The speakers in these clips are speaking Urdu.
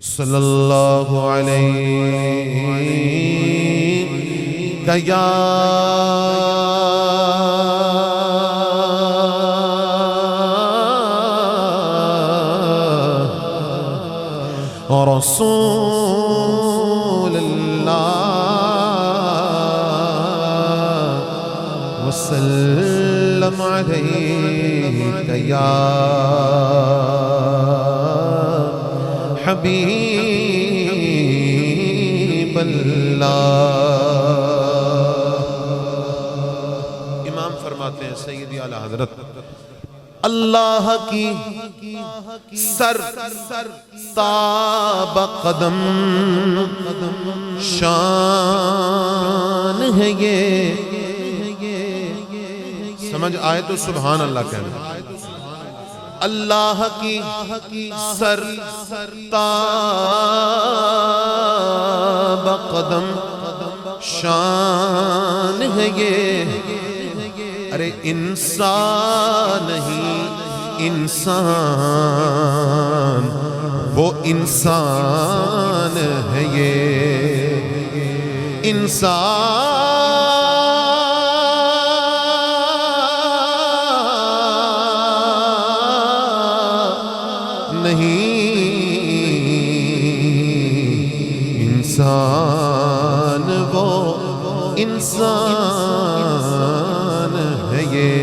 صلی اللہ علیہ یا رسول اللہ وسلم علیک یا حبیب اللہ۔ امام فرماتے ہیں سیدی اعلیٰ حضرت اللہ کی سر تاب قدم شان ہے یہ، سمجھ آئے تو سبحان اللہ کہنا۔ اللہ کی سر تاب قدم شان ہے یہ، ارے انسان نہیں انسان، وہ انسان ہے یہ انسان نہیں، انسان وہ انسان ہے یہ۔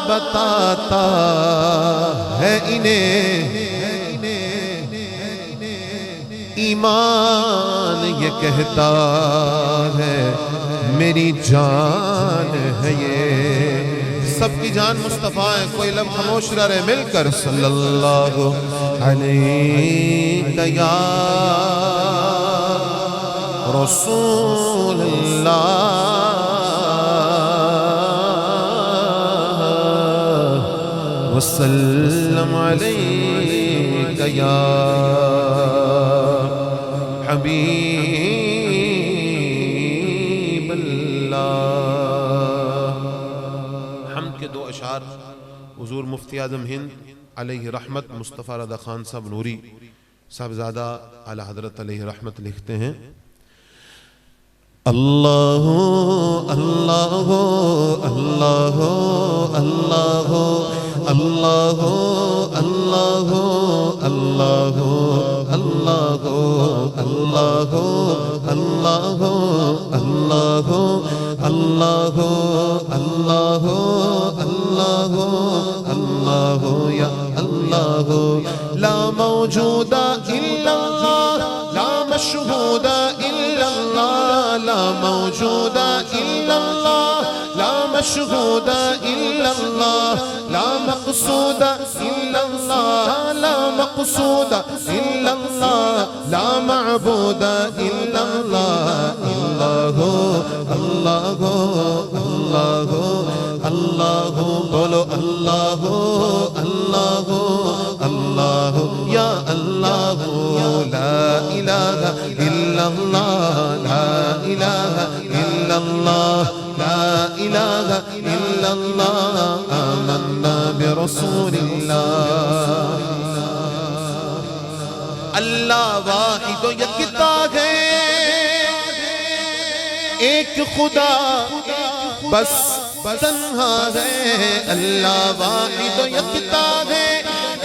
بتاتا ہے انہیں ایمان، یہ کہتا ہے میری جان ہے یہ۔ سب کی جان مصطفیٰ ہے، کوئی لب خاموش نہ رہے، مل کر صلی اللہ علیہ یا رسول اللہ وسلم علیک یا حبیب اللہ۔ حمد کے دو اشعار حضور مفتی اعظم ہند علیہ رحمت مصطفیٰ رضا خان صاحب نوری صاحبزادہ اعلیٰ حضرت علیہ رحمت لکھتے ہیں: اللہ اللہ اللہ اللہ اللہ اللہ اللہ اللہ اللہ اللہ اللہ اللہ اللہ اللہ اللہ یا اللہ لا موجود الا اللہ لا مشہود الا اللہ لا موجود الا اللہ لا مشہود الا اللہ لا مقصود الا اللہ لا مقصود الا اللہ لا معبود الا اللہ اللہ اللہ اللہ اللہ بولو اللہ اللہ اللہ یا اللہ لا الہ الا اللہ لا الہ الا اللہ لا الہ الا اللہ آمنا برسول اللہ۔ اللہ واحد و یکتا ہے، ایک خدا بس تنہا ہے۔ اللہ واحد و یکتا ہے،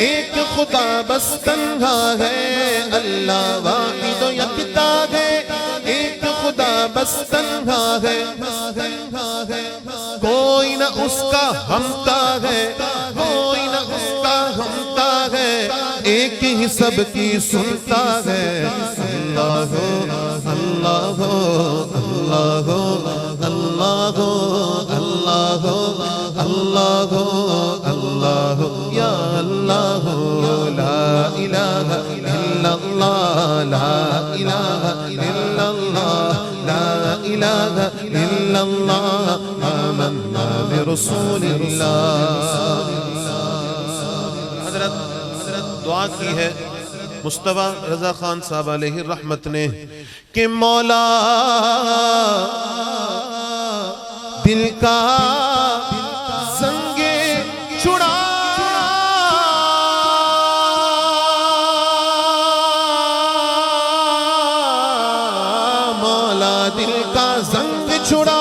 ایک خدا بس تنہا ہے۔ اللہ واحد و یکتا ہے، ایک خدا بس تنہا ہے۔ کوئی نہ اس کا ہمتا ہے، کوئی نہ اس کا ہمتا ہے، ایک ہی سب کی سنتا ہے۔ اللہ اللہ اللہ اللہ اللہ اللہ اللہ یا اللہ لا الہ الا اللہ لا الہ الا اللہ لا الہ الا اللہ آمنا برسول اللہ. حضرت دعا کی ہے مصطفیٰ رضا خان صاحب علیہ الرحمت نے کہ مولا دل کا زنگ چھڑا، مولا دل کا زنگ چھڑا،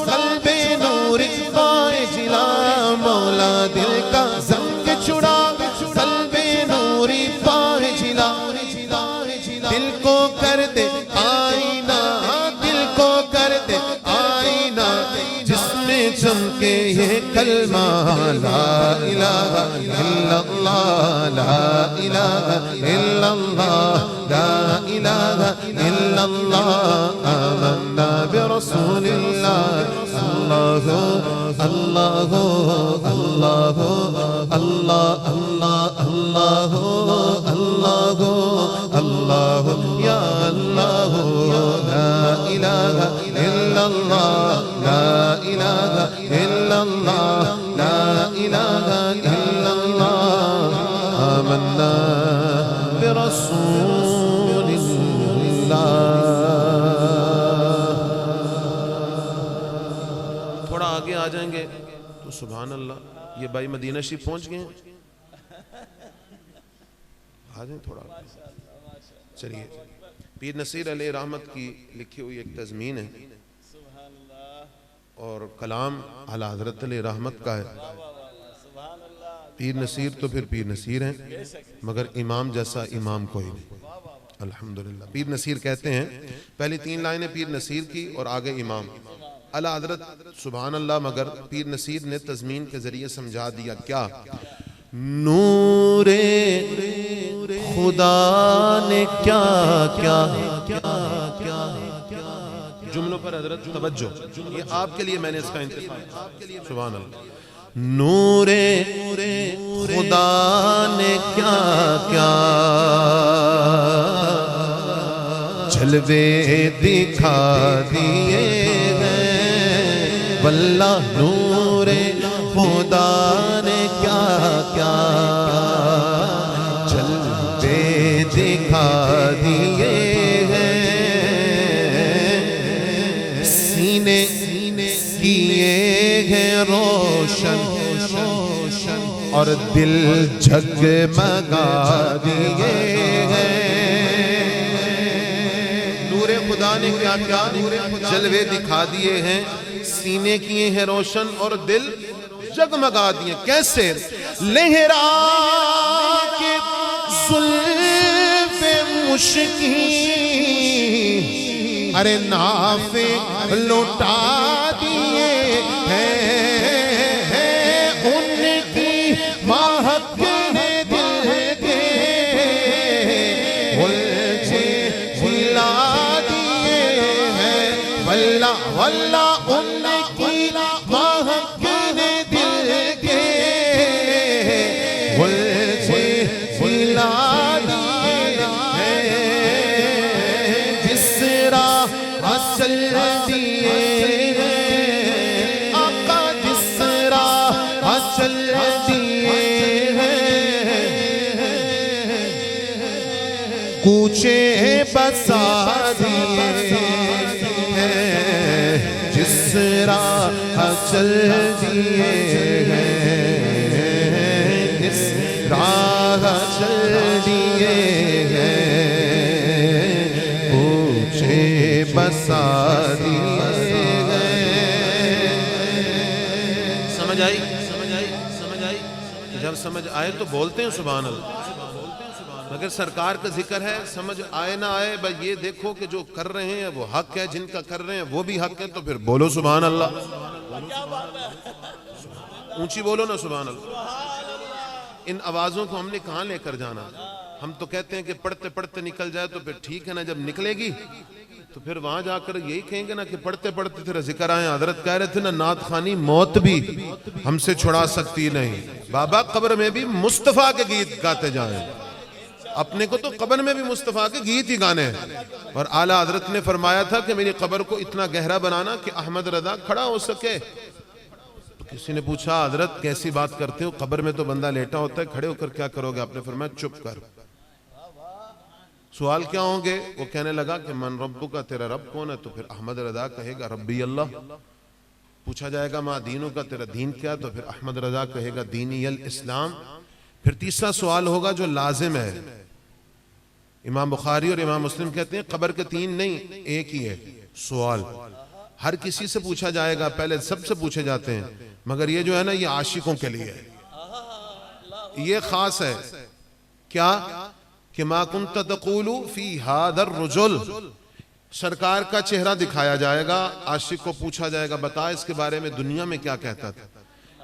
قلب نور پائے جلا، مولا دل کا زنگ چھڑا، قلب نور پائے جلا، دل کو کر دے آئینہ، دل کو کر دے آئینہ، جس میں چمکے یہ کلمہ لا الہ الا اللہ، لا الہ الا اللہ، لا الہ الا اللہ، آمنا برسول اللہ. اللہ اللہ اللہ اللہ اللہ اللہ اللہ یا اللہ، لا الہ الا اللہ، لا الہ الا اللہ، لا الہ الا اللہ، آمنا برسول اللہ. تھوڑا آگے آ جائیں گے تو سبحان اللہ، یہ بھائی مدینہ شریف پہنچ گئے ہیں، آ جائیں تھوڑا آگے. چلیے، پیر نصیر علیہ رحمت کی لکھی ہوئی ایک تضمین ہے اور کلام اعلی حضرت علیہ رحمت کا ہے. پیر نصیر تو پھر پیر نصیر ہیں، مگر امام جیسا امام کوئی نہیں. الحمدللہ. پیر نصیر کہتے ہیں، پہلی 3 لائنیں پیر نصیر کی اور آگے امام. اعلی حضرت سبحان اللہ، مگر پیر نصیر نے تضمین کے ذریعے سمجھا دیا کیا؟ نور خدا نے کیا کیا جملوں پر حضرت توجہ، یہ آپ کے لیے میں نے اس کا انتخاب. سبحان اللہ. نور خدا نے کیا کیا جلوے دکھا دیے ہیں، واللہ نور خدا نے کیا کیا جلوے دکھا دیے ہیں، سینے کیے ہیں روشن اور دل جگمگا دیے ہیں. نور خدا نے کیا کیا جلوے دکھا دیے ہیں، سینے کیے ہیں روشن اور دل جگمگا دیے. کیسے؟ لہرا کے زلف مشکی، ارے نافے لوٹا دیے ہیں، ان کی مہک نے دل کے الجھے جلا دیے ہیں، واللہ واللہ ان کی مہک نے دل کے الجھے جلا دیے ہیں. جس راہ چل دیے ہیں آقا، جس راہ چل دیے ہیں، کوچے بسا دیے ہیں، جس راہ چل دیے ہیں، جس راہ چل دیے ہیں، کوچے بسا دیے ہیں. سمجھ آئی؟ سمجھ آئی؟ جب سمجھ آئے تو بولتے ہیں سبحان اللہ. مگر سرکار کا ذکر ہے، سمجھ آئے نہ آئے، بس یہ دیکھو کہ جو کر رہے ہیں وہ حق ہے، جن کا کر رہے ہیں وہ بھی حق ہے، تو پھر بولو سبحان اللہ. اونچی بولو نا سبحان اللہ. ان آوازوں کو ہم نے کہاں لے کر جانا؟ ہم تو کہتے ہیں کہ پڑھتے پڑھتے نکل جائے تو پھر ٹھیک ہے نا، جب نکلے گی تو پھر وہاں جا کر یہی کہیں گے نا کہ پڑھتے پڑھتے تیرا ذکر آئے. حضرت کہہ رہے تھے نا، نعت خوانی موت بھی ہم سے چھڑا سکتی نہیں. بابا قبر میں بھی مصطفیٰ کے گیت گاتے جائیں. اپنے کو تو قبر میں بھی مصطفیٰ کے گیت ہی گانے ہیں. اور اعلیٰ حضرت نے فرمایا تھا کہ میری قبر کو اتنا گہرا بنانا کہ احمد رضا کھڑا ہو سکے. کسی نے پوچھا حضرت کیسی بات کرتے ہو، قبر میں تو بندہ لیٹا ہوتا ہے، کھڑے ہو کر کیا کرو گے؟ آپ نے فرمایا چپ کر۔ سوال کیا ہوں گے؟ وہ کہنے لگا کہ من ربک کا، تیرا رب کون ہے؟ تو پھر احمد رضا کہے گا ربی اللہ۔ پوچھا جائے گا ما دینوں کا، تیرا دین کیا؟ تو پھر احمد رضا کہے گا دینی الاسلام۔ پھر تیسرا سوال ہوگا جو لازم ہے، امام بخاری اور امام مسلم کہتے ہیں قبر کے 3 نہیں، ایک ہی ہے سوال، ہر کسی سے پوچھا جائے گا، پہلے سب سے پوچھے جاتے ہیں، مگر یہ جو ہے نا یہ عاشقوں کے لیے ہے، یہ خاص ہے۔ کیا کہ ما کنت تقول فی ھذا الرجل، سرکار کا چہرہ دکھایا جائے گا، عاشق کو پوچھا جائے گا بتا اس کے بارے میں دنیا میں کیا کہتا تھا،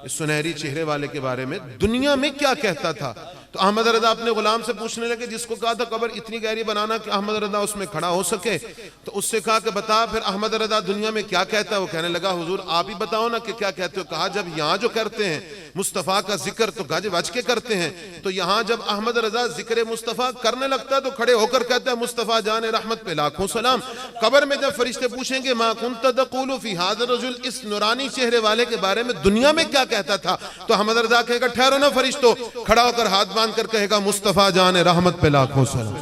اس سنہری چہرے والے کے بارے میں دنیا میں کیا کہتا تھا؟ تو احمد رضا اپنے غلام سے پوچھنے لگے جس کو کہا تھا قبر اتنی گہری بنانا کہ احمد رضا اس میں کھڑا ہو سکے، تو اس سے کہا کہ بتا پھر احمد رضا دنیا میں کیا کہتا ہے؟ وہ کہنے لگا حضور آپ ہی بتاؤ نا کہ کیا کہتے ہو۔ کہا جب یہاں جو کرتے ہیں مصطفیٰ کا ذکر تو گج بج کے کرتے ہیں، تو یہاں جب احمد رضا ذکر مصطفیٰ کرنے لگتا ہے تو کھڑے ہو کر کہتا ہے مصطفیٰ جان رحمت پہ لاکھوں سلام۔ قبر میں جب فرشتے پوچھیں گے ما کنت تقول فی ھذا الرجل، اس نورانی چہرے والے کے بارے میں دنیا میں کیا کہتا تھا؟ تو احمد رضا کہے گا ٹھہرو نا فرشتو، کھڑا ہو کر ہاتھ باندھ کر کہے گا مصطفیٰ جان رحمت پہ لاکھوں سلام۔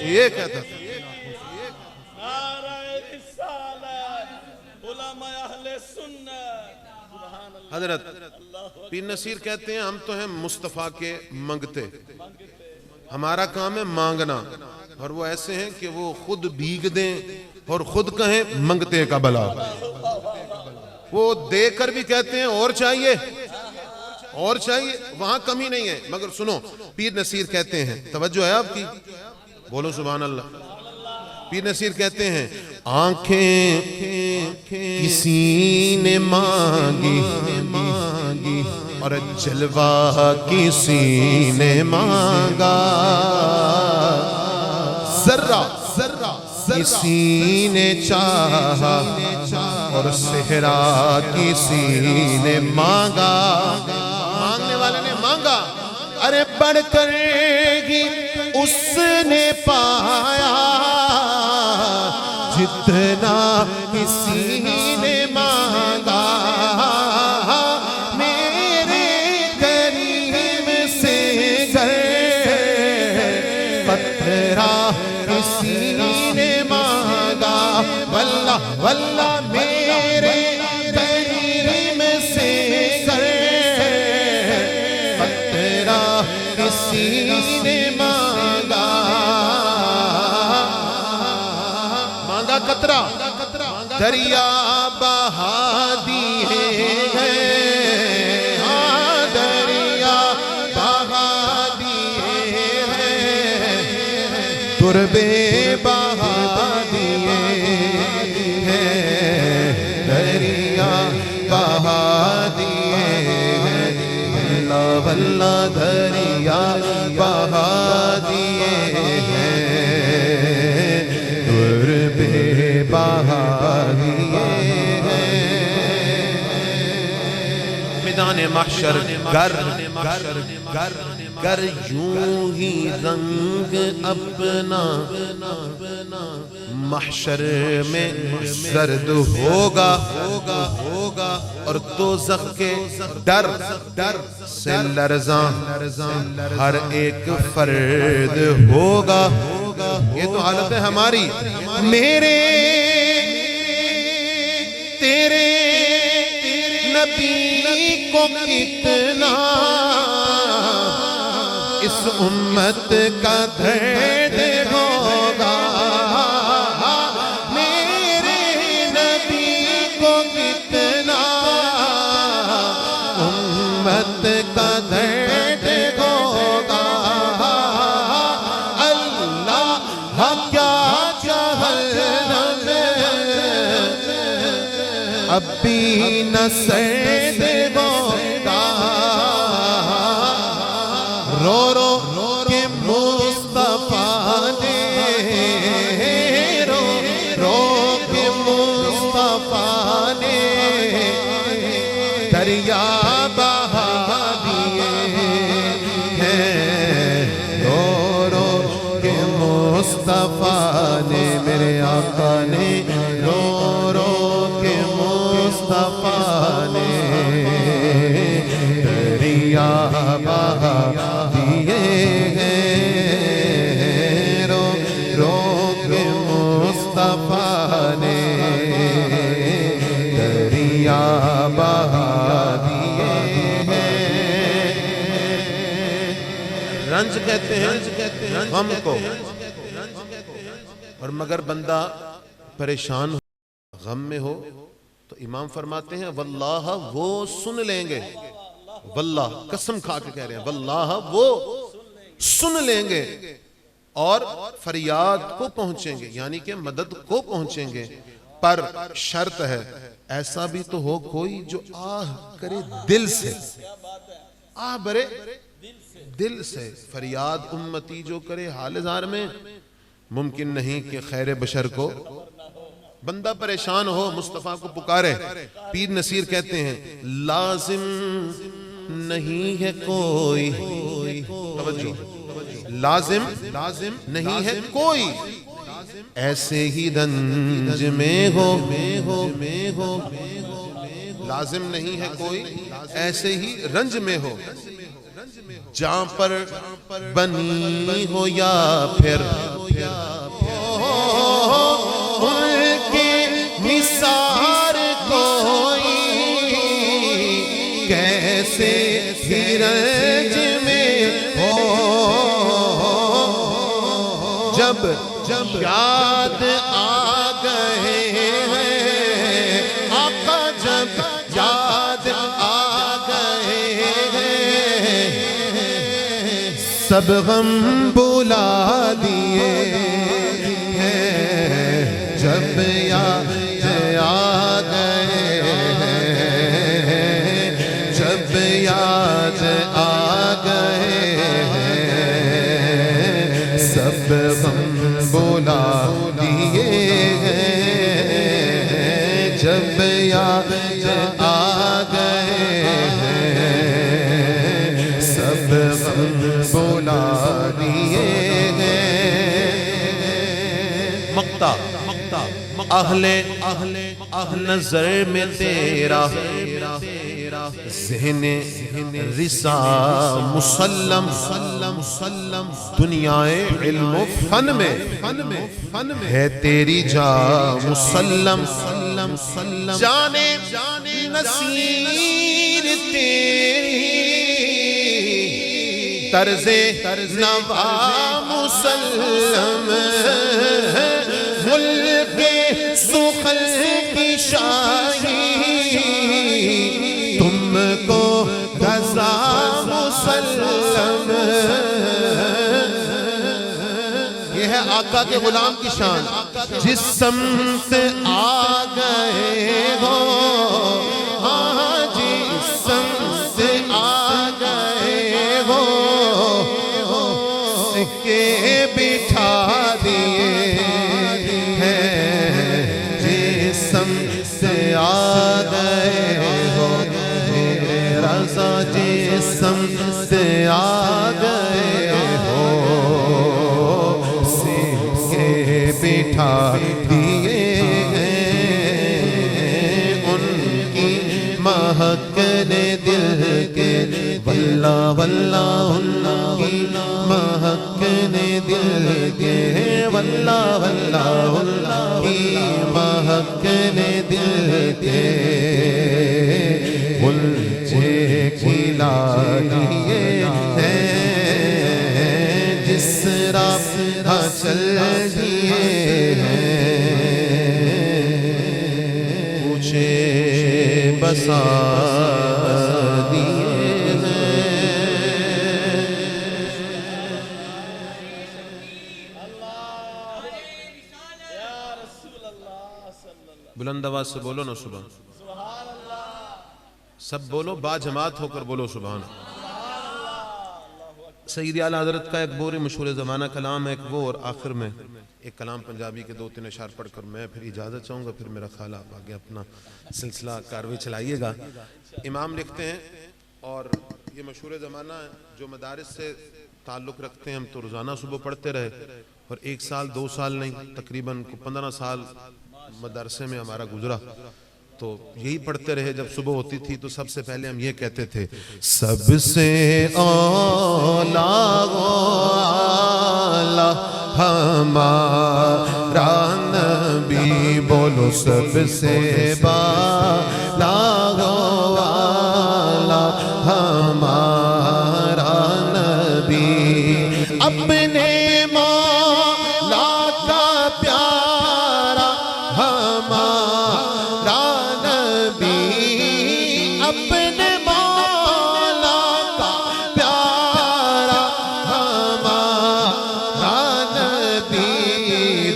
یہ کہتا تھا۔ حضرت پیر نصیر کہتے ہیں ہم تو ہیں مصطفیٰ کے منگتے، ہمارا کام ہے مانگنا، اور وہ ایسے ہیں کہ وہ خود بھیگ دیں اور خود کہیں منگتے کا بلا، وہ دے کر بھی کہتے ہیں اور چاہیے اور چاہیے، وہاں کمی نہیں ہے۔ مگر سنو پیر نصیر کہتے ہیں، توجہ ہے آپ کی، بولو سبحان اللہ۔ پیر نصیر کہتے ہیں آنکھیں کسی نے مانگی اور جلوہ کسی نے مانگا، ذرہ کسی نے چاہا اور صحرا کسی نے مانگا، مانگنے والے نے مانگا، ارے بڑھ کر ہی اس نے پایا جتنا کسی نے مانگا، میرے کریم سے گر قطرہ کسی نے مانگا، واللہ واللہ میرے کریم سے گر قطرہ کسی نے مانگا، مانگا قطرہ دریا بہا دیے ہیں، ہاں دریا بہا دیے ہیں، تربے بہا دیے ہیں، دریا بہا دیے ہیں، واللہ واللہ دریا بہا دیے ہیں، تربے بہا دیے ہیں، میدان محشر گر گر یوں ہی رنگ اپنا محشر میں زرد ہوگا اور دوزخ کے ڈر سے لرزاں ہر ایک فرد ہوگا۔ یہ تو حالت ہے ہماری، میرے تیرے نبی کو کتنا اس امت کا درد ہوگا، میرے نبی کو کتنا امت کا درد ہوگا، اللہ کیا جہنم اب بھی نہ سرد ہوگا، رو رو کے مصطفیٰ نے، رو کے مصطفیٰ نے دریا بہا دیے ہیں، رو کے مصطفیٰ نے، میرے آقا نے رو کے مصطفیٰ نے دریا بہا دیے ہیں رو رو کے مصطفیٰ نے دریا بہا دیے ہیں. رنج کہتے ہیں غم کو، اور مگر بندہ پریشان ہو، غم میں ہو، تو امام فرماتے ہیں واللہ وہ سن لیں گے. واللہ قسم کھا کے کہہ رہے ہیں، واللہ وہ سن لیں گے اور فریاد کو پہنچیں گے، یعنی کہ مدد کو پہنچیں گے. پر شرط ہے ایسا بھی تو ہو کوئی جو آہ کرے دل سے، آہ برے دل سے. فریاد امتی جو کرے حال زار میں، ممکن نہیں کہ خیر بشر کو. بندہ پریشان ہو، مصطفیٰ کو پکارے. پیر نصیر کہتے ہیں لازم نہیں ہے کوئی، توجہ، لازم نہیں ہے کوئی ایسے ہی رنج میں ہو. لازم نہیں ہے کوئی ایسے ہی رنج میں ہو، جہاں پر بنی ہو یا پھر ان کے نثار کوئی کیسے ہی رنج میں ہو. جب یاد آ گئے ہیں آقا، جب یاد آ گئے ہیں سب غم بلا دیے ہیں. جب یاد آ گئے ہیں، جب یاد آ گئے ہیں سب غم بلا دیے ہیں. جب یاد آ گئے ہیں سب غم بلا دیے ہیں. مقطع اہل نظر میں تیرا ذہن رسا مسلم، دنیا علم و فن میں ہے تیری جا مسلم. جانے نصیر تیری طرز نوا مسلم، ملک سخن کی شاہی تم کو رضا مسلم. یہ ہے آقا کے غلام کی شان. جس سمت آ گئے ہو، ہاں جس سمت آ گئے ہو سکے بٹھا دیے ہیں. جس سمت آ گئے ہو میرے رضا، جس سمت آ گئے ہو سکے بٹھا دیے ہیں. ان کی مہک نے دل کے واللہ واللہ، ان کی مہک نے دل کے واللہ واللہ، ان کی مہک نے دل کے غلچے کھلا دیے ہیں. جس راہ چل دیے ہیں پوچھے بسا دیے ہیں. بلند آواز سے بولو نا سبحان. سب بولو، با جماعت ہو کر بولو سبحان. سید اعلیٰ حضرت کا ایک بور مشہور زمانہ کلام ہے، ایک وہ، اور آخر میں ایک کلام پنجابی کے 2-3 اشعار پڑھ کر میں پھر اجازت چاہوں گا. پھر میرا خیال آپ آگے اپنا سلسلہ کاروی چلائیے گا. امام لکھتے ہیں، اور یہ مشہور زمانہ ہے جو مدارس سے تعلق رکھتے ہیں. ہم تو روزانہ صبح پڑھتے رہے، اور 1 سال 2 سال نہیں، تقریباً 15 سال مدرسے میں ہمارا گزرا. تو یہی پڑھتے رہے. جب صبح ہوتی تھی تو سب سے پہلے ہم یہ کہتے تھے سب سے اولا ہمارا نبی. بولو سب سے بالا ہمارا نبی. اپنے مولا کا پیارا ہمارا نبی. اپنے مولا کا پیارا ہمارا نبی.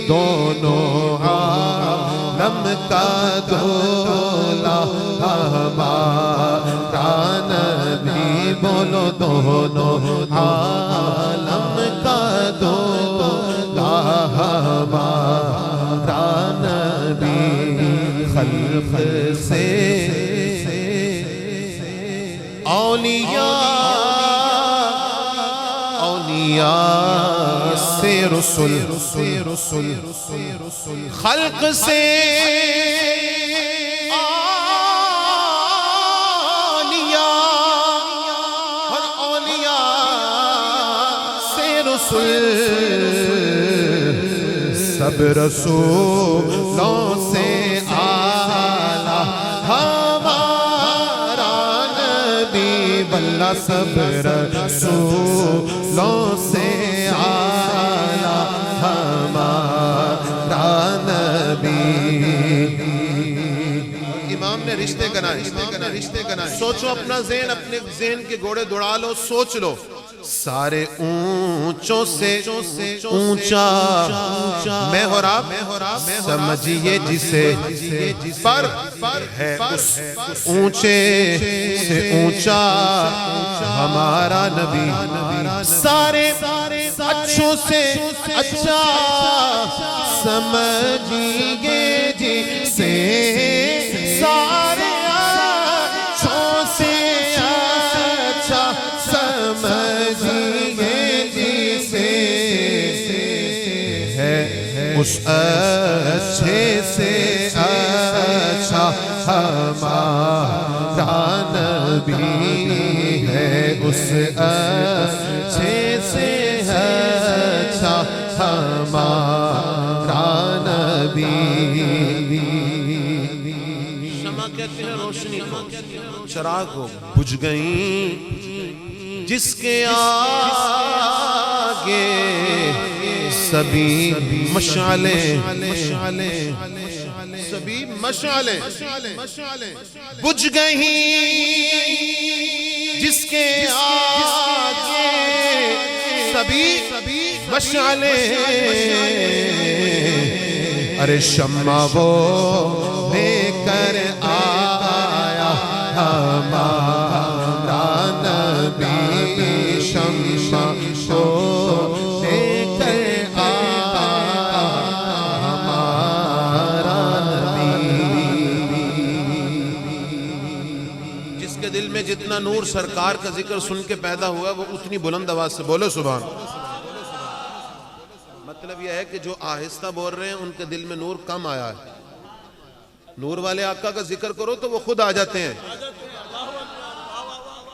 دونوں عالم کا دولا ہمارا نبی. بولو دونوں عالم کا دولا ہمارا نبی. خلق سے اولیاء سے رسل. خلق سے سب رسولوں سے اعلیٰ ہمارا نبی. واللہ سب رسولوں سے اعلیٰ ہمارا نبی. امام نے رشتے گنائے. سوچو اپنا ذہن، اپنے ذہن کے گھوڑے دوڑا لو. سوچ لو سارے اونچوں سے اونچا محراب سمجھیے جسے پر ہے اس اونچے سے اونچا ہمارا نبی. سارے اچھوں سے اچھا سمجھیے جسے. سارے اچھوں سے اچھا سمجھیے جسے ہے اس اچھے سے اچھا ہمارا نبی. ہے اس اچھے سے اچھا ہمارا نبی. شمع کہتے ہیں روشنی کو، چراغ کو بجھ گئیں جس کے آگے سبھی مشعلیں. سبھی مشعلیں بجھ گئیں جس کے آگے سبھی مشعلیں. ارے شمع وہ لے کر آیا ہمارا نبی. شمع کو لے کر آیا ہمارا نبی. جس کے دل میں جتنا نور سرکار کا ذکر سن کے پیدا ہوا وہ اتنی بلند آواز سے بولو سبحان. مطلب یہ ہے کہ جو آہستہ بول رہے ہیں ان کے دل میں نور کم آیا ہے. نور والے آقا کا ذکر کرو تو وہ خود آ جاتے ہیں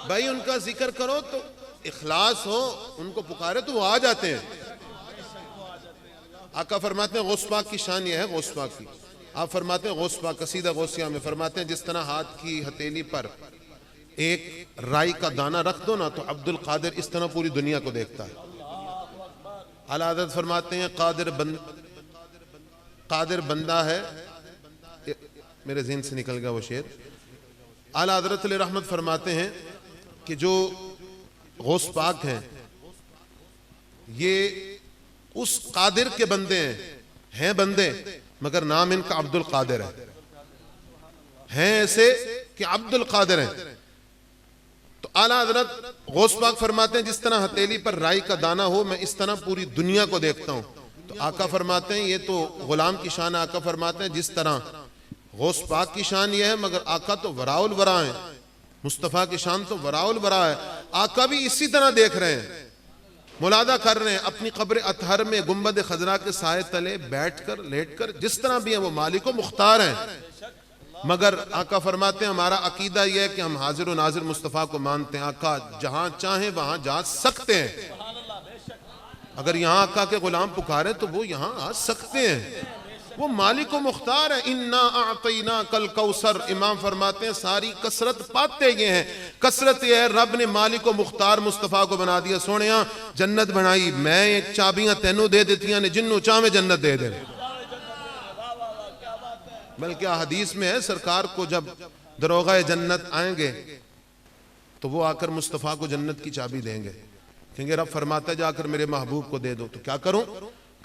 بھائی. ان کا ذکر کرو تو اخلاص ہو، ان کو پکارے تو وہ آ جاتے ہیں. آقا فرماتے ہیں غوث پاک کی شان یہ ہے. غوث پاک کی آپ فرماتے ہیں غوث پاک قصیدہ غوثیہ میں فرماتے ہیں جس طرح ہاتھ کی ہتھیلی پر ایک رائی کا دانہ رکھ دو نا تو عبد القادر اس طرح پوری دنیا کو دیکھتا ہے. اعلیٰ حضرت فرماتے ہیں قادر بندہ ہے. میرے ذہن سے نکل گیا وہ شعر. اعلیٰ حضرت علیہ رحمت فرماتے ہیں کہ جو غوث پاک ہیں یہ اس قادر کے بندے ہیں بندے مگر نام ان کا عبد القادر ہیں ایسے کہ عبد القادر ہیں. تو اعلیٰ حضرت غوث پاک فرماتے ہیں جس طرح ہتھیلی پر رائی کا دانہ ہو میں اس طرح پوری دنیا کو دیکھتا ہوں. تو آقا فرماتے ہیں یہ تو غلام کی شان ہے. آقا فرماتے ہیں جس طرح غوث پاک کی شان یہ ہے مگر آقا تو وراء الورا ہیں. مصطفیٰ کی شان تو وراء الورا ہے. آقا بھی اسی طرح دیکھ رہے ہیں، ملادہ کر رہے ہیں. اپنی قبر اطہر میں گنبد خضرا کے سائے تلے بیٹھ کر لیٹ کر جس طرح بھی ہیں وہ مالک و مختار ہیں. مگر آقا فرماتے ہیں ہمارا عقیدہ یہ ہے کہ ہم حاضر و ناظر مصطفیٰ کو مانتے ہیں. آقا جہاں چاہیں وہاں جا سکتے ہیں. اگر یہاں آقا کے غلام پکارے تو وہ یہاں آ سکتے ہیں. وہ مالک و مختار ہے. انا اعطیناک الکوثر. امام فرماتے ہیں ساری کثرت پاتے یہ ہیں. کثرت یہ ہے رب نے مالک و مختار مصطفیٰ کو بنا دیا. سونیاں جنت بنائی میں ایک چابیاں تینوں دے دیتیاں نے جنوں چاہ میں جنت دے دیں. بلکہ حدیث میں ہے سرکار کو جب دروغہ جنت آئیں گے تو وہ آ کر مصطفیٰ کو جنت کی چابی دیں گے. کہیں گے رب فرماتا ہے جا کر میرے محبوب کو دے دو. تو کیا کروں؟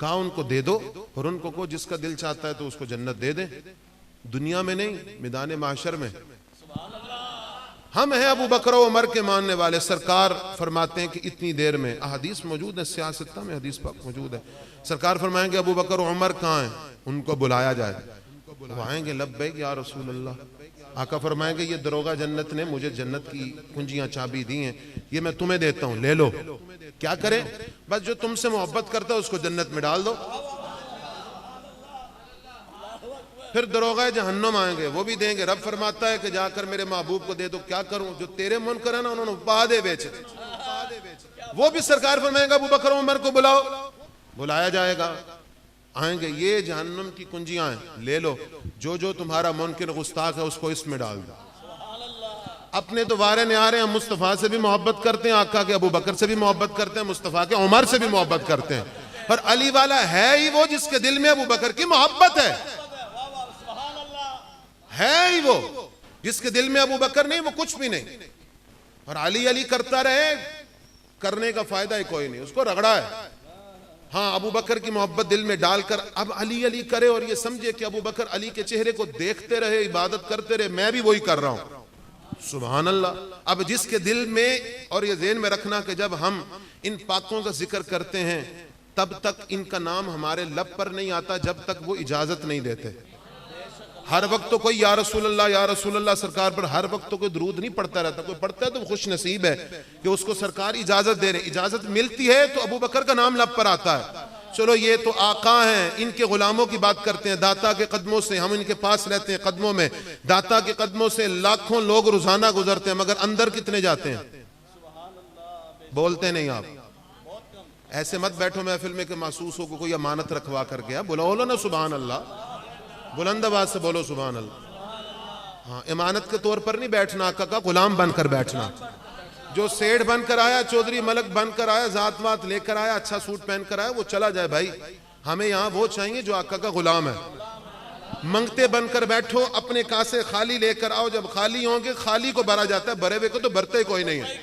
کہا ان کو دے دو اور ان کو جس کا دل چاہتا ہے تو اس کو جنت دے دیں. دنیا میں نہیں میدان محشر میں. ہم ہیں ابو بکر و عمر کے ماننے والے. سرکار فرماتے ہیں کہ اتنی دیر میں احادیث موجود ہے سیاستہ میں حدیث پاک موجود ہے. سرکار فرمائیں گے ابو بکر و عمر کہاں ہیں؟ ان کو بلایا جائے. وہ آئیں گے لبیک یا رسول اللہ. آقا فرمائیں گے یہ دروغہ جنت نے مجھے جنت کی کنجیاں چابی دی ہیں یہ میں تمہیں دیتا ہوں لے لو. کیا کریں؟ بس جو تم سے محبت کرتا ہے اس کو جنت میں ڈال دو. پھر دروغہ جہنم آئیں گے وہ بھی دیں گے. رب فرماتا ہے کہ جا کر میرے محبوب کو دے دو. کیا کروں؟ جو تیرے منکر ہیں نا انہوں نے پادے بیچے. وہ بھی سرکار فرمائیں گے ابو بکر و عمر کو بلاؤ. بلایا جائے گا. آئیں گے یہ جہنم کی کنجیاں ہیں لے لو. جو تمہارا منکر گستاخ ہے اس کو اس میں ڈال دو. اپنے تو وارے نے آ رہے ہیں. مصطفیٰ سے بھی محبت کرتے ہیں آقا کے ابو بکر سے بھی محبت کرتے ہیں مصطفیٰ کے عمر سے بھی محبت کرتے ہیں. اور علی والا ہے ہی وہ جس کے دل میں ابو بکر کی محبت ہے. ہے ہی وہ جس کے دل میں ابو بکر نہیں وہ کچھ بھی نہیں. اور علی علی کرتا رہے کرنے کا فائدہ ہی کوئی نہیں. اس کو رگڑا ہے. ہاں ابو بکر کی محبت دل میں ڈال کر اب علی علی کرے اور یہ سمجھے کہ ابو بکر علی کے چہرے کو دیکھتے رہے عبادت کرتے رہے میں بھی وہی کر رہا ہوں. سبحان اللہ. اب جس کے دل میں اور یہ ذہن میں رکھنا کہ جب ہم ان پاکوں کا ذکر کرتے ہیں تب تک ان کا نام ہمارے لب پر نہیں آتا جب تک وہ اجازت نہیں دیتے. ہر وقت تو کوئی یا رسول اللہ سرکار پر ہر وقت تو کوئی درود نہیں پڑھتا رہتا. کوئی پڑھتا ہے تو خوش نصیب ہے کہ اس کو سرکار اجازت دے رہے. اجازت ملتی ہے تو ابو بکر کا نام لب پر آتا ہے. چلو یہ تو آقا ہیں ان کے غلاموں کی بات کرتے ہیں. داتا کے قدموں سے ہم ان کے پاس رہتے ہیں قدموں میں. داتا کے قدموں سے لاکھوں لوگ روزانہ گزرتے ہیں مگر اندر کتنے جاتے ہیں؟ بولتے نہیں آپ. ایسے مت بیٹھو محفل میں کہ محسوس ہو کہ کوئی امانت رکھوا کر گیا. بولو نا سبحان اللہ. بلند آواز سے بولو سبحان اللہ. ہاں امانت کے طور پر نہیں بیٹھنا آقا کا غلام بن کر بیٹھنا. جو سیڑھ بن کر آیا چودھری ملک بن کر آیا ذات وات لے کر آیا اچھا سوٹ پہن کر آیا وہ چلا جائے بھائی. ہمیں یہاں وہ چاہیے جو آقا کا غلام ہے. منگتے بن کر بیٹھو اپنے کاسے خالی لے کر آؤ. جب خالی ہوں گے خالی کو بھرا جاتا ہے بھرے ہوئے کو تو بھرتے ہی کوئی نہیں ہے.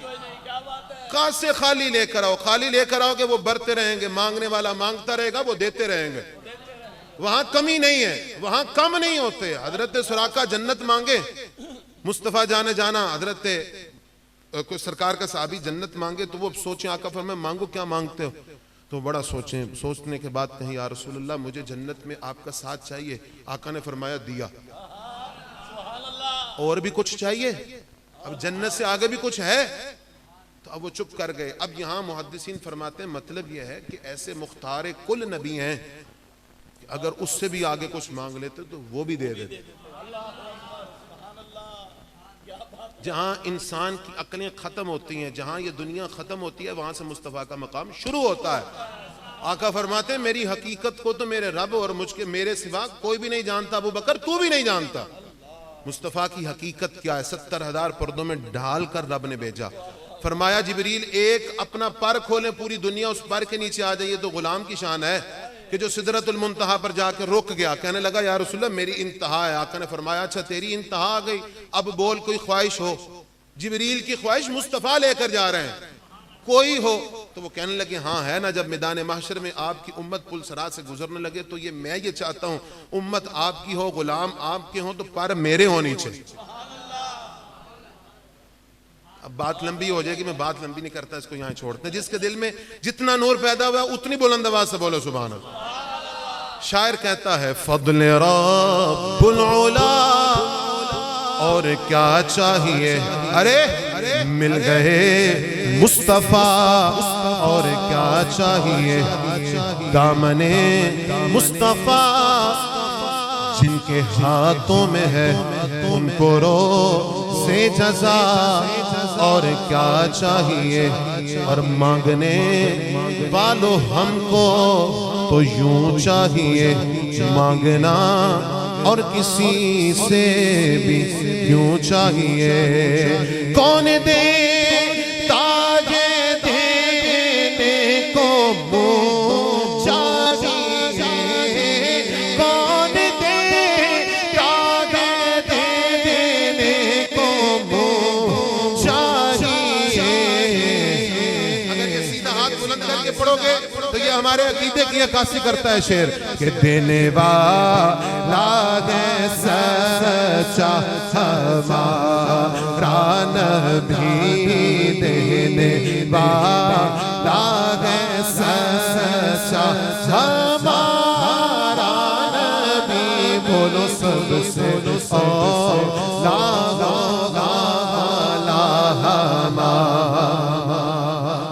کاسے خالی لے کر آؤ. خالی لے کر آؤ گے وہ بھرتے رہیں گے. مانگنے والا مانگتا رہے گا وہ دیتے رہیں گے. وہاں کمی نہیں ہے وہاں کم نہیں ہوتے. حضرت سراقہ جنت مانگے مصطفیٰ جانا حضرت کوئی سرکار کا صحابی جنت مانگے تو وہ سوچیں آقا فرمائے مانگو کیا مانگتے ہو. تو بڑا سوچیں. سوچنے کے بعد کہیں یا رسول اللہ مجھے جنت میں آپ کا ساتھ چاہیے. آقا نے فرمایا دیا. اور بھی کچھ چاہیے؟ اب جنت سے آگے بھی کچھ ہے؟ تو اب وہ چپ کر گئے. اب یہاں محدثین فرماتے ہیں مطلب یہ ہے کہ ایسے مختار کل نبی ہیں اگر اس سے بھی آگے کچھ مانگ لیتے تو وہ بھی دے دیتے. جہاں انسان کی عقلیں ختم ہوتی ہیں جہاں یہ دنیا ختم ہوتی ہے وہاں سے مصطفیٰ کا مقام شروع ہوتا ہے. آقا فرماتے ہیں میری حقیقت کو تو میرے رب اور مجھ کے میرے سوا کوئی بھی نہیں جانتا. ابو بکر تو بھی نہیں جانتا. مصطفیٰ کی حقیقت کیا ہے 70,000 پردوں میں ڈھال کر رب نے بھیجا. فرمایا جبریل ایک اپنا پر کھولیں پوری دنیا اس پر کے نیچے آ جائے. یہ تو غلام کی شان ہے کہ جو سدرۃ المنتہا پر جا کے رک گیا. کہنے لگا یا رسول اللہ میری انتہا ہے. آقا نے فرمایا اچھا تیری انتہا آ گئی اب بول کوئی خواہش ہو. جبریل کی خواہش مصطفیٰ لے کر جا رہے ہیں کوئی ہو. تو وہ کہنے لگے ہاں ہے نا. جب میدان محشر میں آپ کی امت پل صراط سے گزرنے لگے تو میں یہ چاہتا ہوں امت آپ کی ہو غلام آپ کے ہوں تو پر میرے ہونی چاہیے. اب بات لمبی ہو جائے گی میں بات لمبی نہیں کرتا اس کو یہاں چھوڑتے ہیں. جس کے دل میں جتنا نور پیدا ہوا اتنی بلند آواز سے بولو سبحان اللہ. شاعر کہتا ہے فضل رب العلا اور کیا چاہیے ارے مل گئے مصطفیٰ اور کیا چاہیے دامن مصطفیٰ جن کے ہاتھوں میں ہے ان کو روزے جزا اور کیا چاہیے، اور مانگنے والوں ہم کو تو یوں چاہیے مانگنا اور کسی سے بھی کیوں چاہیے۔ کون دے تاجے دینے کو منہ چاہیے، کون دے تاجے دینے کو منہ چاہیے۔ اگر یہ سیدھا ہاتھ بلند کر کے پڑھو گے تو یہ ہمارے عقیدے کی عکاسی کرتا ہے شعر کہ دینے والا ہے سچا ہمارا نبی، دینے والا ہے سچا ہمارا نبی، بولو سب سے اولا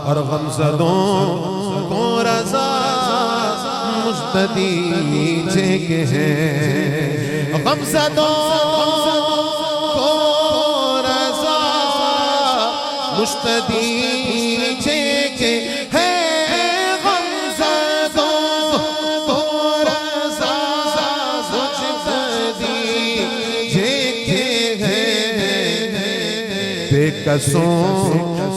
اور غمزدوں کو رضا مستدیجے کے ہیں، غمزدوں کو رضا مستدیجے کے ہیں، غمزدوں کو رضا مستدیجے کے ہیں، بے کسوں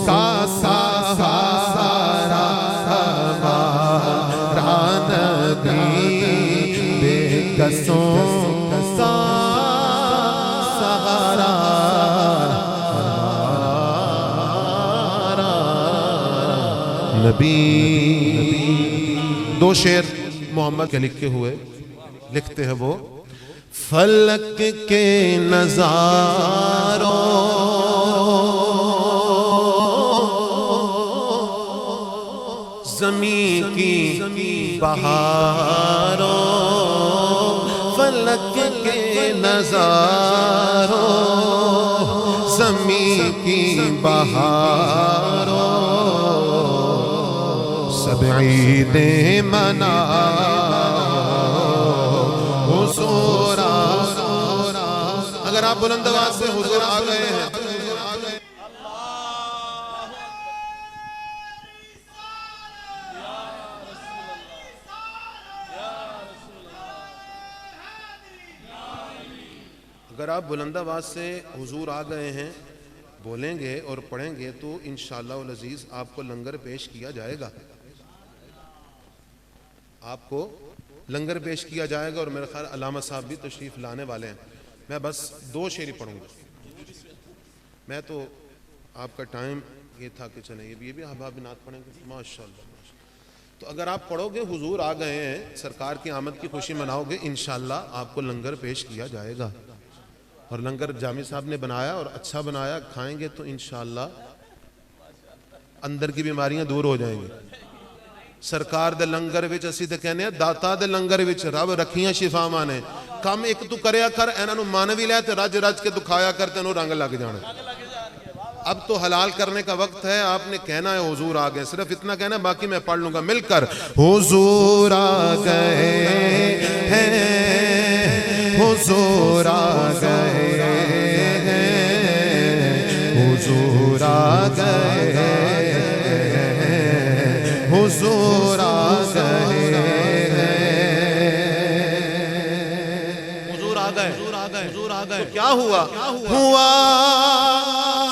کا سہارا ہمارا نبی، بے کسوں کا سہارا نبی۔ دو شعر محمد کے لکھے ہوئے، لکھتے ہیں وہ: فلک کے نظاروں زمین کی بہاروں، فلک کے نظاروں زمین کی بہاروں، سب عیدیں مناؤ حضور آ۔ اگر آپ بلند آواز سے حضور آ گئے ہیں، اگر آپ بلند آواز سے حضور آ گئے ہیں بولیں گے اور پڑھیں گے تو انشاءاللہ العزیز آپ کو لنگر پیش کیا جائے گا، آپ کو لنگر پیش کیا جائے گا۔ اور میرے خیال علامہ صاحب بھی تشریف لانے والے ہیں۔ میں بس دو شعر پڑھوں گا، میں تو آپ کا ٹائم یہ تھا کہ چلیں یہ بھی احباب نعت پڑھیں گے، ماشاءاللہ۔ تو اگر آپ پڑھو گے حضور آ گئے ہیں، سرکار کی آمد کی خوشی مناؤ گے، انشاءاللہ آپ کو لنگر پیش کیا جائے گا، اور لنگر جامی صاحب نے بنایا اور اچھا بنایا، کھائیں گے تو انشاءاللہ اندر کی بیماریاں دور ہو جائیں گی۔ سرکار دے لنگر وچ اسی تے کہنے ہیں داتا دے لنگر وچ رب رکھیاں شفا مانے، کم ایک تو کریا کر انہاں نو مان وی لے تے رج رج کے دکھایا کر تے انہوں رنگ لگ جانا۔ اب تو حلال کرنے کا وقت ہے، آپ نے کہنا ہے حضور آ گئے، صرف اتنا کہنا ہے، باقی میں پڑھ لوں گا مل کر۔ حضور آ گئے ہیں، حضور آ گئے ہیں، حضور آ گئے ہیں، حضور آ گئے ہیں، حضور آ گئے، حضور آ گئے۔ کیا ہوا؟ ہوا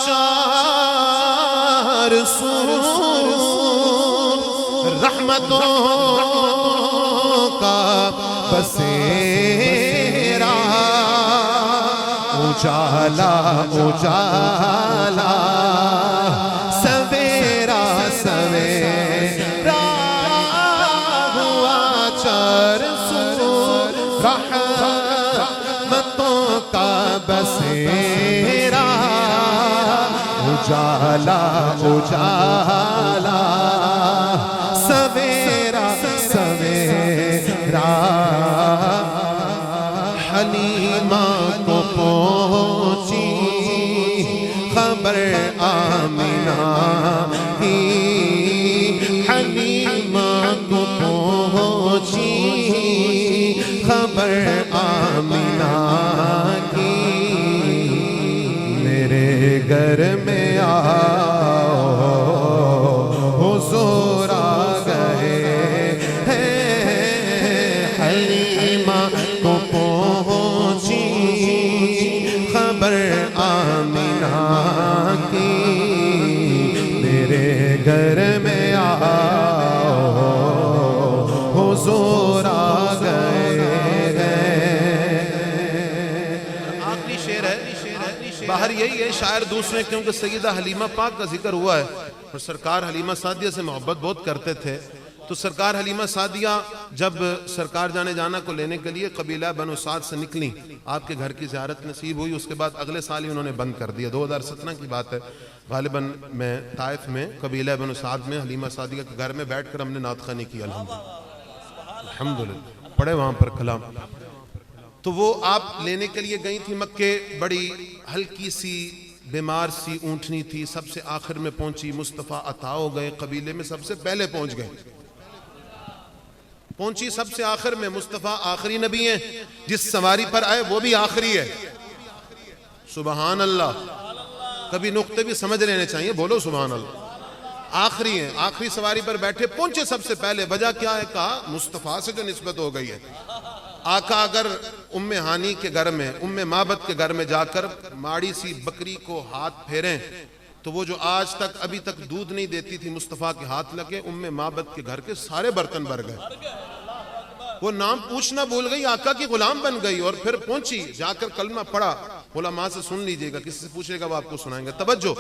چار سو رحمتوں کا بسیرا، اجالا اجالا، سویرا سویرا، ہوا چار سو رحمتوں کا بسیرا، اجالا اجالا، سویرا سویرا، حلیمہ کو پہنچی خبر آمنہ کی، حلیمہ کو پہنچی خبر آمنہ گھر میں آؤ حضور آ گئے ہیں۔ آخری شعر ہے، باہر یہی ہے، شاعر دوسرے، کیونکہ سیدہ حلیمہ پاک کا ذکر ہوا ہے اور سرکار حلیمہ سعدیہ سے محبت بہت کرتے تھے، تو سرکار حلیمہ سعدیہ جب سرکار جانے جانا کو لینے کے لیے قبیلہ بنو سعد سے نکلیں، آپ کے گھر کی زیارت نصیب ہوئی، اس کے بعد اگلے سال ہی انہوں نے بند کر دیا، 2017 کی بات ہے غالباً، میں طائف میں قبیلہ بنو سعد میں حلیمہ سعدیہ کے گھر میں بیٹھ کر ہم نے نعت خوانی کی، الحمدللہ پڑھے وہاں پر کلام۔ تو وہ آپ لینے کے لیے گئی تھی مکے، بڑی ہلکی سی بیمار سی اونٹنی تھی، سب سے آخر میں پہنچی، مصطفیٰ عطا ہو گئے، قبیلے میں سب سے پہلے پہنچ گئے، پہنچی سب سے آخر میں، مصطفیٰ آخری نبی ہیں، جس سواری پر آئے وہ بھی آخری ہے، سبحان اللہ، کبھی نقطے بھی سمجھ لینے چاہیے، بولو سبحان اللہ، آخری ہیں، آخری سواری پر بیٹھے، پہنچے سب سے پہلے، وجہ کیا ہے؟ کہا مصطفیٰ سے جو نسبت ہو گئی ہے، آقا اگر ام ہانی کے گھر میں، ام معبد کے گھر میں جا کر ماڑی سی بکری کو ہاتھ پھیریں تو وہ جو آج تک ابھی تک دودھ نہیں دیتی تھی مصطفیٰ کے ہاتھ لگے، ام معبد کے گھر کے سارے برتن بھر گئے، وہ نام پوچھنا بھول گئی، آقا کی غلام بن گئی، اور پھر پہنچی، جا کر کلمہ پڑھا، علماء سے سن لیجئے گا، کسی سے پوچھے گا وہ آپ کو سنائیں گے، توجہ،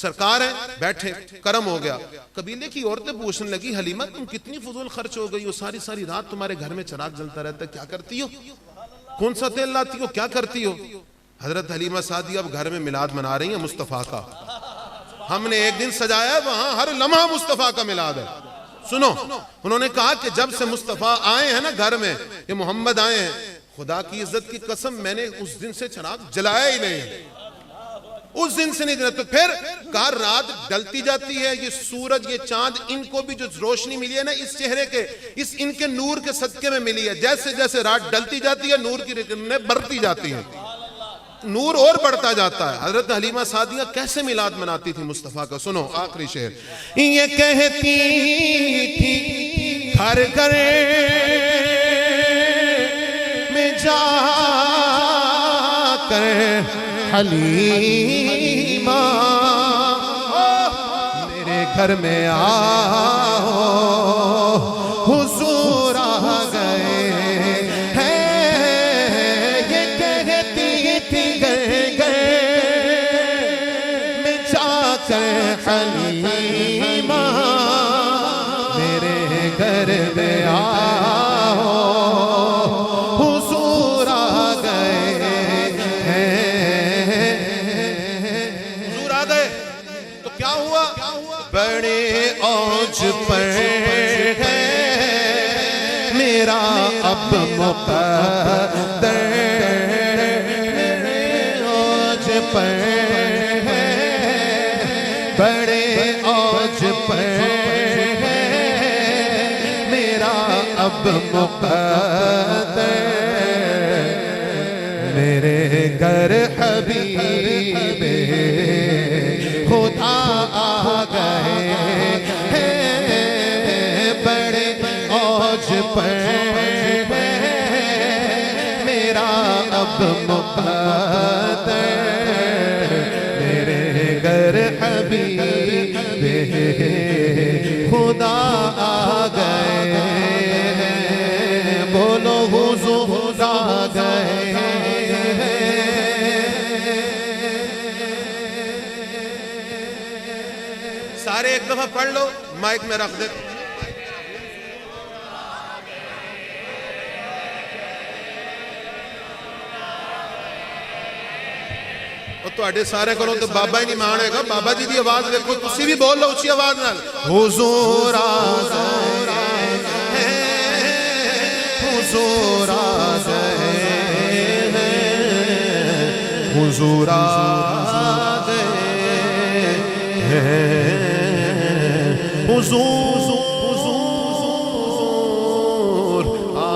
سرکار ہیں بیٹھے، کرم ہو گیا، قبیلے کی عورتیں پوچھنے لگی، حلیمہ تم کتنی فضول خرچ ہو گئی ہو، ساری ساری رات تمہارے گھر میں چراغ جلتا رہتا ہے، کیا کرتی ہو، کون سا تیل لاتی ہو، کیا کرتی ہو؟ حضرت حلیمہ سعدیہ اب گھر میں میلاد منا رہی ہیں مصطفیٰ کا، ہم نے ایک دن سجایا ہے، وہاں ہر لمحہ مصطفیٰ کا میلاد ہے، سنو، انہوں نے کہا کہ جب سے مصطفیٰ آئے ہیں نا گھر میں، کہ محمد آئے ہیں، خدا کی عزت کی قسم میں نے اس دن سے چراغ جلایا ہی نہیں، اس دن سے نہیں جلایا، تو پھر کہا رات ڈلتی جاتی ہے، یہ سورج یہ چاند ان کو بھی جو روشنی ملی ہے نا اس چہرے کے، ان کے نور کے صدقے میں ملی ہے، جیسے جیسے رات ڈلتی جاتی ہے نور کی رکنیں بڑھتی جاتی ہیں، نور اور بڑھتا جاتا ہے۔ حضرت حلیمہ سعدیہ کیسے میلاد مناتی تھی مصطفیٰ کا، سنو آخری شعر، یہ کہتی تھی ہر گھر میں جا کر حلیمہ میرے گھر میں آؤ حضور آ گئے ہیں، یہ کہتی تھی گھر گھر میں جا کر حلیمہ میرے گھر میں آؤ حضور آ گئے ہیں، حضور آ گئے، تو کیا ہوا؟ بڑے اوج پر ہے میرا اب مقدر، اوج پر ہے بڑے اوج پر ہے میرا اب مقدر، میرے گھر حبیب خدا آ گئے ہیں، بڑے اوج پر ہے میرا اب مقدر، میرے گھر حبیب خدا آ گئے ہیں، بولو حضور آ گئے ہیں، سارے ایک دفعہ پڑھ لو، مائک میں رکھ دے، اور تو اڈے سارے کرو تو بابا ہی نہیں مانے گا، بابا جی دی آواز دیکھو، تسی بھی بول لو اچھی آواز نال، حضور آ گئے ہیں، حضور آ گئے ہیں، حضور آ گئے ہیں، حضور آ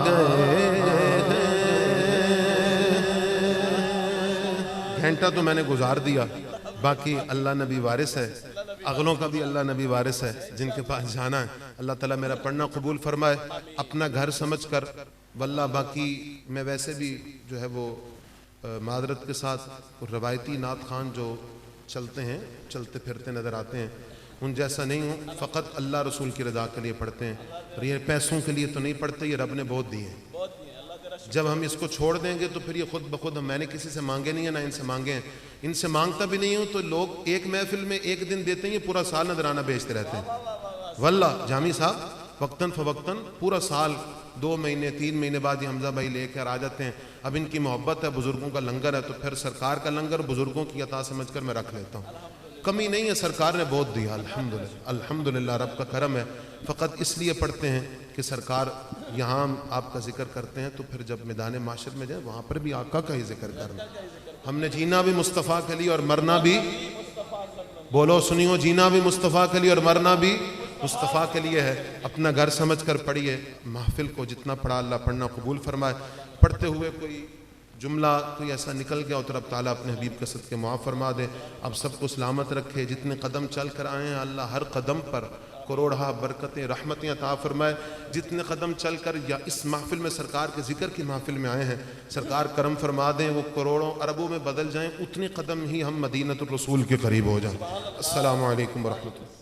گئے ہیں۔ گھنٹہ تو میں نے گزار دیا، باقی اللہ نبی وارث ہے، اگلوں کا بھی اللہ نبی وارث ہے، جن کے پاس جانا ہے اللہ تعالیٰ میرا پڑھنا قبول فرمائے، اپنا گھر سمجھ کر، واللہ باقی میں ویسے بھی جو ہے وہ معذرت کے ساتھ روایتی نعت خوان جو چلتے ہیں چلتے پھرتے نظر آتے ہیں، ان جیسا نہیں ہوں، فقط اللہ رسول کی رضا کے لیے پڑھتے ہیں، اور یہ پیسوں کے لیے تو نہیں پڑھتے، یہ رب نے بہت دیے ہیں۔ جب ہم اس کو چھوڑ دیں گے تو پھر یہ خود بخود، میں نے کسی سے مانگے نہیں ہیں، نہ ان سے مانگے ہیں، ان سے مانگتا بھی نہیں ہوں، تو لوگ ایک محفل میں ایک دن دیتے ہیں، یہ پورا سال نذرانہ بیچتے رہتے ہیں۔ واللہ جامی صاحب وقتاً فوقتاً پورا سال 2 مہینے 3 مہینے بعد یہ حمزہ بھائی لے کر آ جاتے ہیں۔ اب ان کی محبت ہے، بزرگوں کا لنگر ہے، تو پھر سرکار کا لنگر بزرگوں کی عطا سمجھ کر میں رکھ لیتا ہوں۔ کمی نہیں ہے، سرکار نے بہت دیا، الحمدللہ الحمدللہ، رب کا کرم ہے۔ فقط اس لیے پڑھتے ہیں کہ سرکار یہاں آپ کا ذکر کرتے ہیں، تو پھر جب میدان معاشر میں جائیں وہاں پر بھی آقا کا ہی ذکر کرنا۔ ہم نے جینا بھی مصطفیٰ کے لیے اور مرنا بھی، بولو سنیو، جینا بھی مصطفیٰ کے لیے اور مرنا بھی مصطفیٰ کے لیے ہے۔ اپنا گھر سمجھ کر پڑھیے، محفل کو جتنا پڑھا اللہ پڑھنا قبول فرمائے۔ پڑھتے ہوئے کوئی جملہ کوئی ایسا نکل گیا تو رب تعالیٰ اپنے حبیب کے صدقے معاف فرما دے، اب سب کو سلامت رکھے۔ جتنے قدم چل کر آئے ہیں اللہ ہر قدم پر کروڑہ برکتیں رحمتیں عطا فرمائے۔ جتنے قدم چل کر یا اس محفل میں سرکار کے ذکر کی محفل میں آئے ہیں، سرکار کرم فرما دیں، وہ کروڑوں اربوں میں بدل جائیں، اتنے قدم ہی ہم مدینۃ الرسول کے قریب ہو جائیں۔ السلام علیکم ورحمۃ اللہ۔